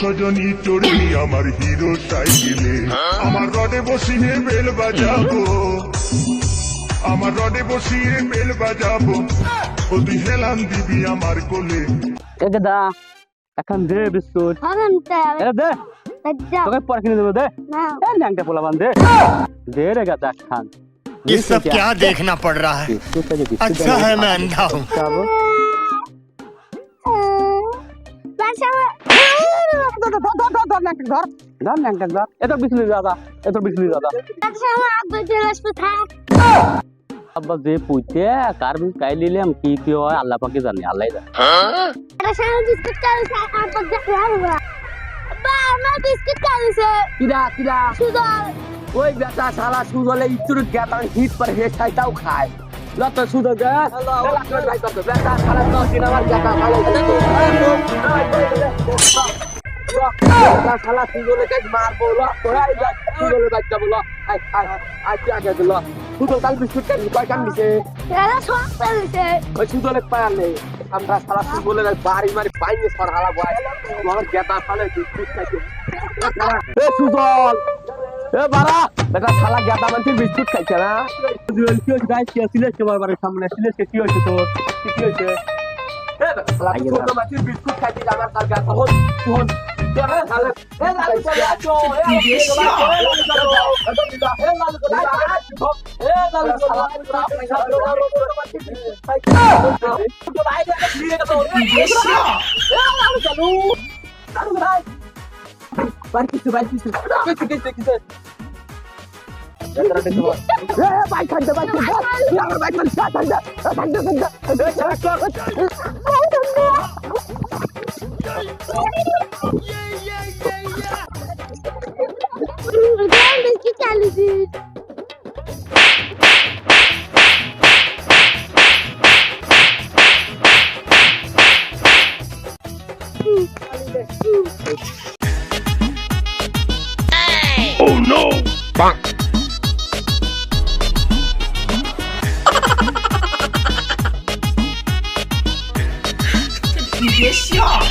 সজনী চড়বি আমার হিরো সাইকেলে, আমার রডে বসিয়ে বেল বাজাবো, আমার রডে বসিয়ে বেল বাজাবো, ও তুই হেলান দিবি আমার কোলে। একে দা এখন দে বিস্কুট এ দে তোকে পর কিনে দেবো দে এ ন্যাংটা পোলাবান দে দে রে গাদা খান ये सब क्या देखना पड़ रहा है। अच्छा है मैं अंधा हूँ। খাবো ধর ন্যাংটা ধর এত বিছলি দাদা এত বিছলি দাদা আব্বা যে পুইতে কারবিন কাই লিলাম কি কি হয় আল্লাহ পাকে জানে আল্লাহই জানে কিরা কিরা ওই বেটা শালা সুজলে ইতুর গেতান হিট पर हे খাইতাও খায় লত সুদ গে বেটা শালা তো দিন আমার গেতা শালা বেটা শালা সুজলে কে মারবো ল তোরাই যা সুজলে বাচ্চা বলো আই আই আই কি আগে দিল সুদ কাল বিস্কুট কে কয় কাম দিছে এরা সব পেলেছে ওই সুজলে পায়ালে আমরা শালা সুজলে বাড়ি মারি পাইনে সর হালা বয় আমার গেতা শালা বিস্কুট খাইছে এ সুজল এ বাড়া বেটা শালা গেদা মানতে বিস্কুট খাইছে না জুয়েল কি হইছে গাইস কি ছিলে তোমার বাড়ির সামনে ছিলে কি হইছে তোর কি হইছে এ শালা ছোট মাছের বিস্কুট খাইছি আমার তার গা হন হন তোরা শালা এ লালু চলে আছো Oh no! Bonk!你别笑。